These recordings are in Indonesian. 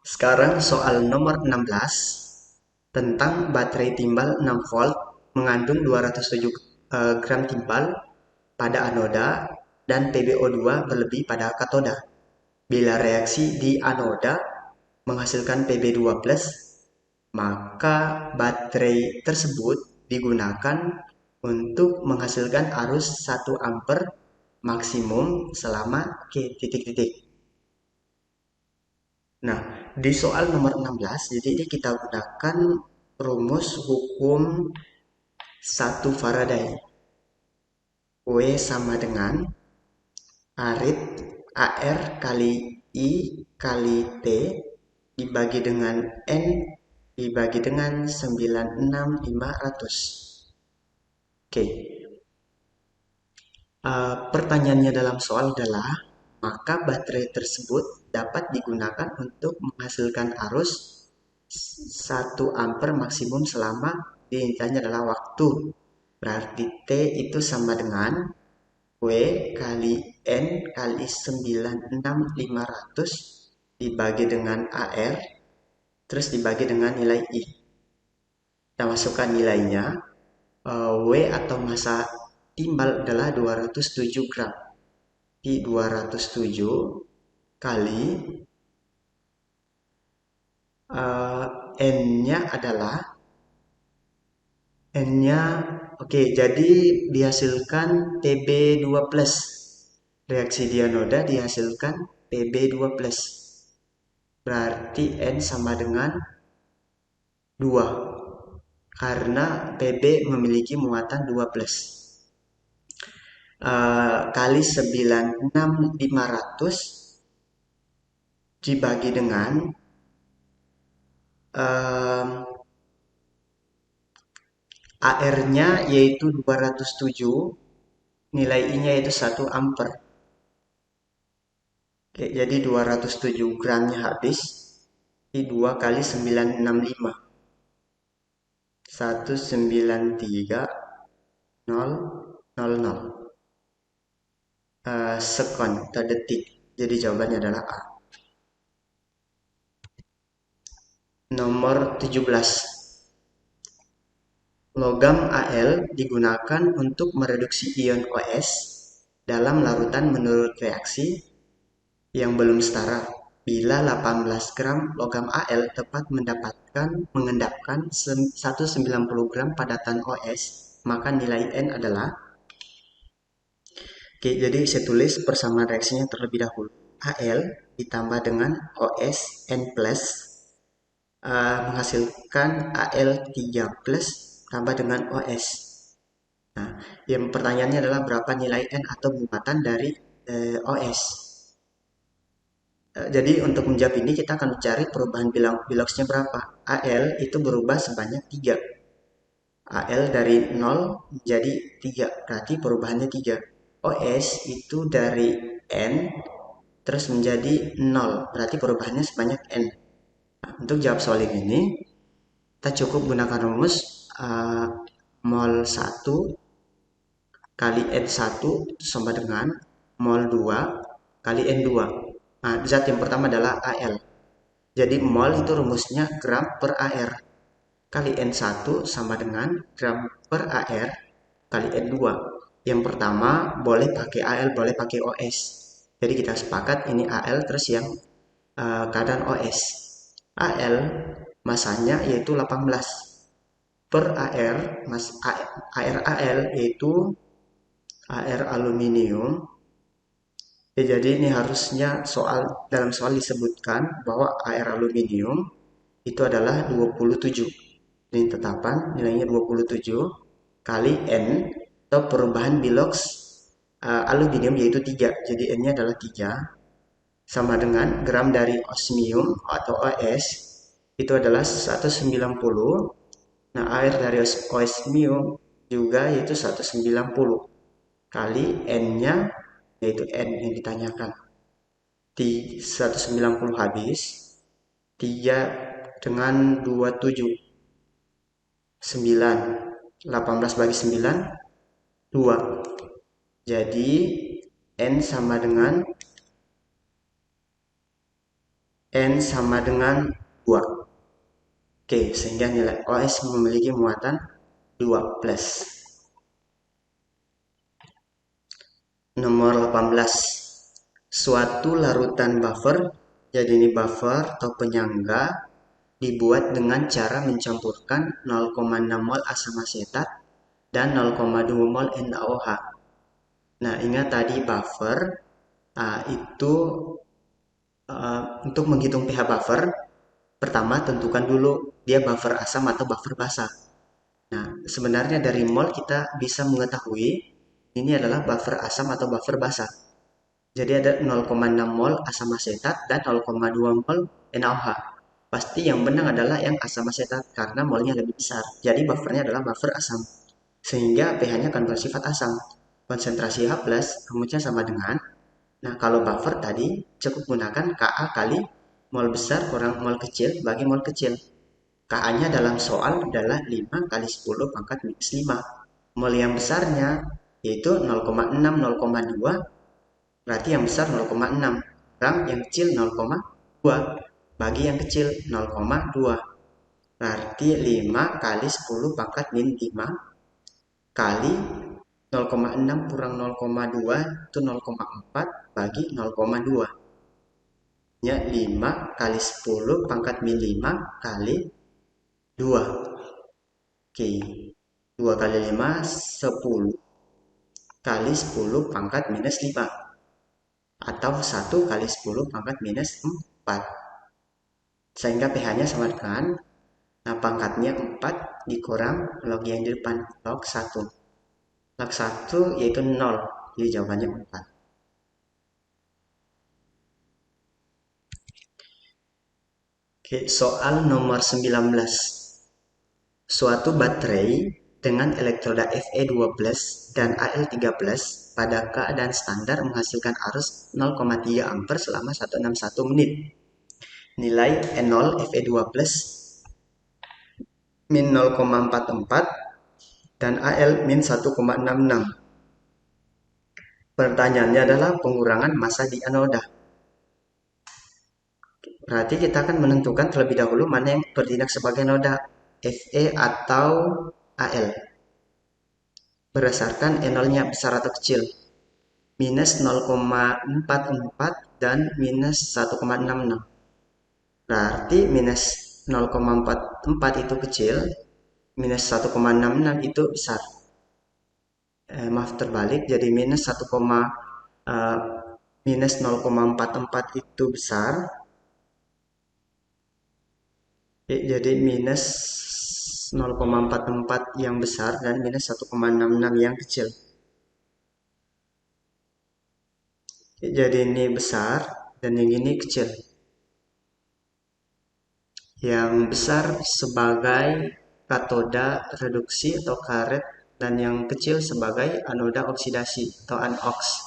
Sekarang soal nomor 16 tentang baterai timbal 6 volt mengandung 207 gram timbal pada anoda dan PbO2 berlebih pada katoda. Bila reaksi di anoda menghasilkan Pb2+, maka baterai tersebut digunakan untuk menghasilkan arus 1 ampere maksimum selama K titik-titik. Nah, di soal nomor 16, jadi ini kita gunakan rumus hukum 1 Faraday. W sama dengan arit AR kali I kali T dibagi dengan N dibagi dengan 96.500. Oke. Pertanyaannya dalam soal adalah, maka baterai tersebut dapat digunakan untuk menghasilkan arus 1 ampere maksimum selama diintinya adalah waktu. Berarti T itu sama dengan W kali N kali 96.500 dibagi dengan AR terus dibagi dengan nilai I. Kita masukkan nilainya. W atau massa timbal adalah 207 gram. Di 207 kali N-nya adalah N-nya oke, jadi dihasilkan Pb2+. Reaksi di anoda dihasilkan Pb2+. Berarti N sama dengan 2. Karena Pb memiliki muatan 2+. Kali 96.500 dibagi dengan AR-nya yaitu 207, nilai I-nya yaitu 1 ampere. Oke, jadi 207 gramnya habis. Di 2 kali 965. 193.000 sekon atau detik. Jadi jawabannya adalah A. Nomor 17. Logam Al digunakan untuk mereduksi ion OS dalam larutan menurut reaksi yang belum setara. Bila 18 gram logam Al tepat mengendapkan 190 gram padatan OS, maka nilai N adalah. Oke, jadi saya tulis persamaan reaksinya terlebih dahulu. Al ditambah dengan OS N plus menghasilkan Al3 plus tambah dengan OS. Nah, yang pertanyaannya adalah berapa nilai N atau muatan dari OS. Jadi untuk menjawab ini kita akan mencari perubahan biloxnya berapa. Al itu berubah sebanyak 3. Al dari 0 menjadi 3, berarti perubahannya 3. OS itu dari N terus menjadi 0, berarti perubahannya sebanyak N. Nah, untuk jawab soal ini, kita cukup gunakan rumus mol 1 kali N1 sama dengan mol 2 kali N2. Nah, zat yang pertama adalah Al. Jadi mol itu rumusnya gram per AR. Kali N1 sama dengan gram per AR kali N2. Yang pertama boleh pakai Al, boleh pakai OS. Jadi kita sepakat ini Al terus yang keadaan OS. Al masanya yaitu 18 per AR, AR yaitu AR aluminium. Ya, jadi ini harusnya dalam soal disebutkan bahwa AR aluminium itu adalah 27. Ini tetapan nilainya 27 kali N atau perubahan bilox aluminium yaitu 3. Jadi N-nya adalah 3 sama dengan gram dari osmium atau OS itu adalah 190. Nah, air dari osmium juga yaitu 190 kali N-nya yaitu N yang ditanyakan. Di 190 habis 3 dengan 27 9, 18 bagi 9 2. Jadi N sama dengan N sama dengan 2. Oke, sehingga nilai OS memiliki muatan 2 plus. Nomor 18. Suatu larutan buffer, jadi ini buffer atau penyangga, dibuat dengan cara mencampurkan 0,6 mol asam asetat dan 0,2 mol NaOH. Nah, ingat tadi buffer itu untuk menghitung pH buffer, pertama tentukan dulu dia buffer asam atau buffer basa. Nah, sebenarnya dari mol kita bisa mengetahui ini adalah buffer asam atau buffer basa. Jadi ada 0,6 mol asam asetat dan 0,2 mol NaOH. Pasti yang benar adalah yang asam asetat karena molnya lebih besar. Jadi buffernya adalah buffer asam. Sehingga pH-nya akan bersifat asam. Konsentrasi H+, rumusnya sama dengan, nah kalau buffer tadi cukup gunakan Ka kali mol besar kurang mol kecil bagi mol kecil. Ka-nya dalam soal adalah 5 kali 10 pangkat minus 5. Mol yang besarnya yaitu 0,6, 0,2, berarti yang besar 0,6. Kurang yang kecil 0,2. Bagi yang kecil 0,2. Berarti 5 kali 10 pangkat min 5 kali 0,6 kurang 0,2 itu 0,4 bagi 0,2. Ya, 5 kali 10 pangkat min 5 kali 2. Oke, 2 kali 5, 10. Kali 10 pangkat minus 5. Atau 1 kali 10 pangkat minus 4. Sehingga pH-nya sama dengan, nah pangkatnya 4 dikurang log yang di depan, log 1. Log 1 yaitu 0, jadi jawabannya 4. Oke, soal nomor 19. Suatu baterai dengan elektroda Fe12 dan Al13 pada keadaan standar menghasilkan arus 0,3 ampere selama 161 menit. Nilai N0 Fe12 min 0,44 dan Al min 1,66. Pertanyaannya adalah pengurangan massa di anoda. Berarti kita akan menentukan terlebih dahulu mana yang bertindak sebagai noda, Fe atau Al. Berdasarkan N0-nya besar atau kecil. Minus 0,44 dan minus 1,66. Berarti minus 0,44 itu kecil, minus 1,66 itu besar. Maaf terbalik, jadi minus 1, minus 0,44 itu besar. Jadi minus 0,44 yang besar dan minus 1,66 yang kecil. Jadi ini besar dan yang ini kecil. Yang besar sebagai katoda reduksi atau karet dan yang kecil sebagai anoda oksidasi atau anox.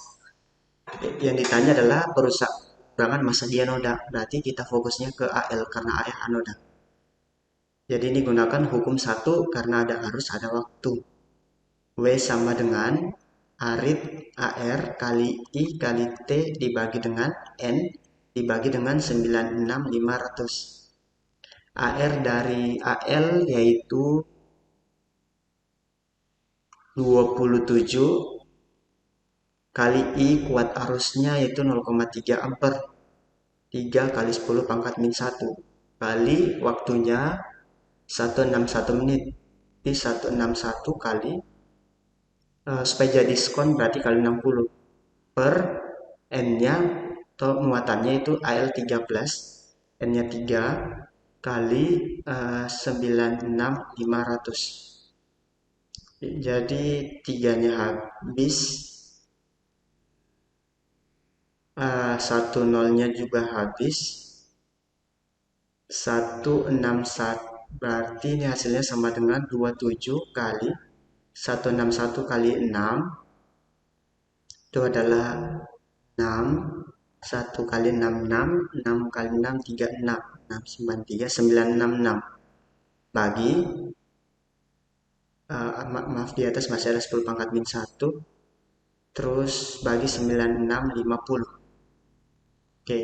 Yang ditanya adalah perubahan massa di anoda. Berarti kita fokusnya ke Al karena Al anoda. Jadi ini gunakan hukum 1 karena ada arus ada waktu. W sama dengan arit AR kali I kali T dibagi dengan N dibagi dengan 96.500. AR dari AL yaitu 27 kali I kuat arusnya yaitu 0,3 ampere. 3 kali 10 pangkat min 1 kali waktunya 161 menit. Di 161 kali supaya jadi diskon berarti kali 60 per N-nya atau muatannya itu Al13, N-nya 3 kali 96.500. Jadi 3-nya habis, 1 nolnya juga habis, 161 berarti ini hasilnya sama dengan 27 kali 161 kali 6 itu adalah 6, 1 kali 6, 6, 6 kali 6, 36, 6, 93, 966. Bagi, maaf di atas masih ada 10 pangkat min 1, terus bagi 96, 50. Oke,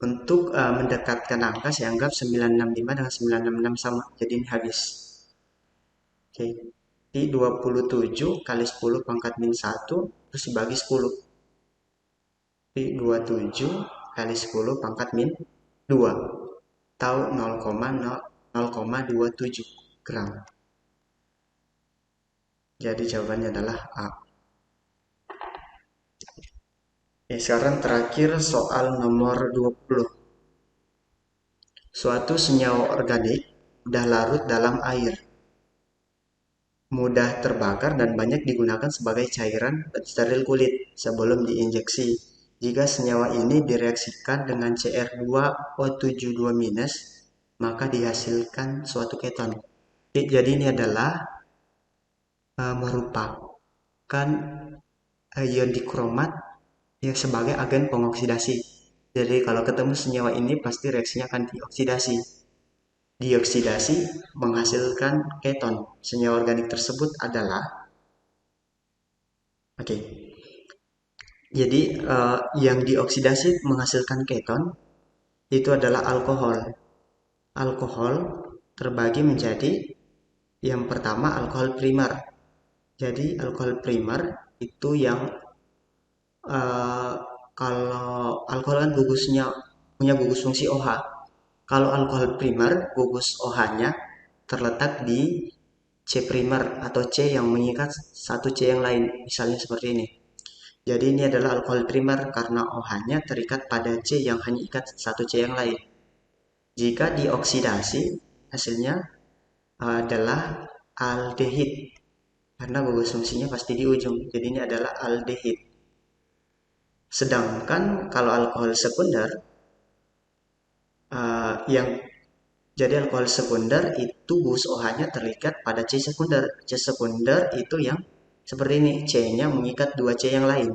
Untuk mendekatkan angka, saya anggap 965 dengan 966 sama. Jadi ini habis. Oke. Di 27 kali 10 pangkat min 1, terus dibagi 10. Di 27 kali 10 pangkat min 2. Tahu 0,27 gram. Jadi jawabannya adalah A. Sekarang terakhir soal nomor 20. Suatu senyawa organik mudah larut dalam air, mudah terbakar dan banyak digunakan sebagai cairan pensteril kulit sebelum diinjeksi. Jika senyawa ini direaksikan dengan Cr2O72-, maka dihasilkan suatu keton. Jadi ini adalah merupakan ion dikromat yang sebagai agen pengoksidasi. Jadi kalau ketemu senyawa ini pasti reaksinya akan dioksidasi. Dioksidasi menghasilkan keton. Senyawa organik tersebut adalah oke. Jadi yang dioksidasi menghasilkan keton itu adalah alkohol. Alkohol terbagi menjadi yang pertama alkohol primer. Jadi alkohol primer itu yang kalau alkohol kan gugusnya punya gugus fungsi OH. Kalau alkohol primer, gugus OH-nya terletak di C primer atau C yang mengikat satu C yang lain, misalnya seperti ini. Jadi ini adalah alkohol primer karena OH-nya terikat pada C yang hanya ikat satu C yang lain. Jika dioksidasi, hasilnya adalah aldehid karena gugus fungsinya pasti di ujung. Jadi ini adalah aldehid. Sedangkan kalau alkohol sekunder, yang jadi alkohol sekunder itu gugus OH-nya terikat pada C sekunder. C sekunder itu yang seperti ini, C-nya mengikat dua C yang lain.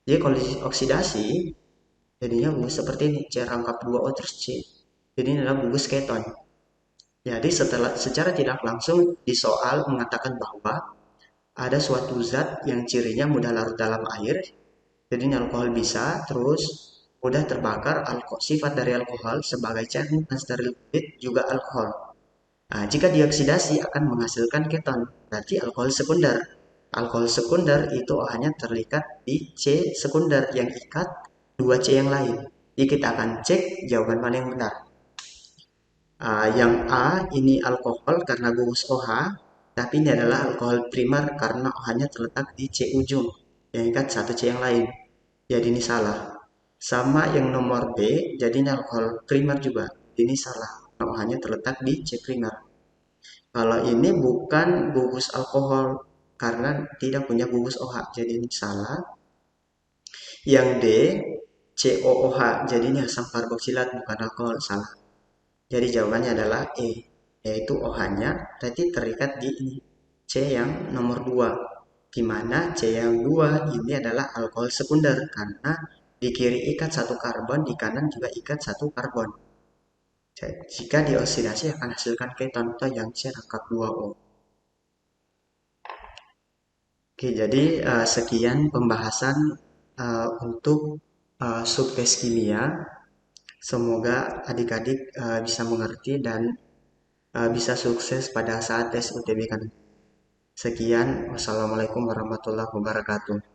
Jadi kalau dioksidasi, jadinya gugus seperti ini, C rangkap 2O terus C. Jadi ini adalah gugus keton. Jadi secara tidak langsung di soal mengatakan bahwa ada suatu zat yang cirinya mudah larut dalam air, jadi ini alkohol bisa, terus mudah terbakar. Sifat dari alkohol sebagai cairan pensteril kulit juga alkohol. Nah, jika dioksidasi akan menghasilkan keton, berarti alkohol sekunder. Alkohol sekunder itu OH-nya terlikat di C sekunder yang ikat dua C yang lain. Jadi kita akan cek jawaban mana yang benar. Yang A ini alkohol karena gugus OH, tapi ini adalah alkohol primer karena OH-nya terletak di C ujung yang ikat satu C yang lain. Jadi ini salah. Sama yang nomor B, jadi ini alkohol primer juga. Ini salah. OH-nya terletak di C primer. Kalau ini bukan gugus alkohol karena tidak punya gugus OH, jadi ini salah. Yang D, COOH, jadi ini asam karboksilat bukan alkohol, salah. Jadi jawabannya adalah E, yaitu OH-nya berarti terikat di C yang nomor 2. Di mana C yang 2 ini adalah alkohol sekunder karena di kiri ikat satu karbon, di kanan juga ikat satu karbon. Jika dioksidasi akan hasilkan keton atau yang C rangkap 2O. Oke, jadi sekian pembahasan untuk subtes kimia. Semoga adik-adik bisa mengerti dan bisa sukses pada saat tes UTBK. Sekian, wassalamualaikum warahmatullahi wabarakatuh.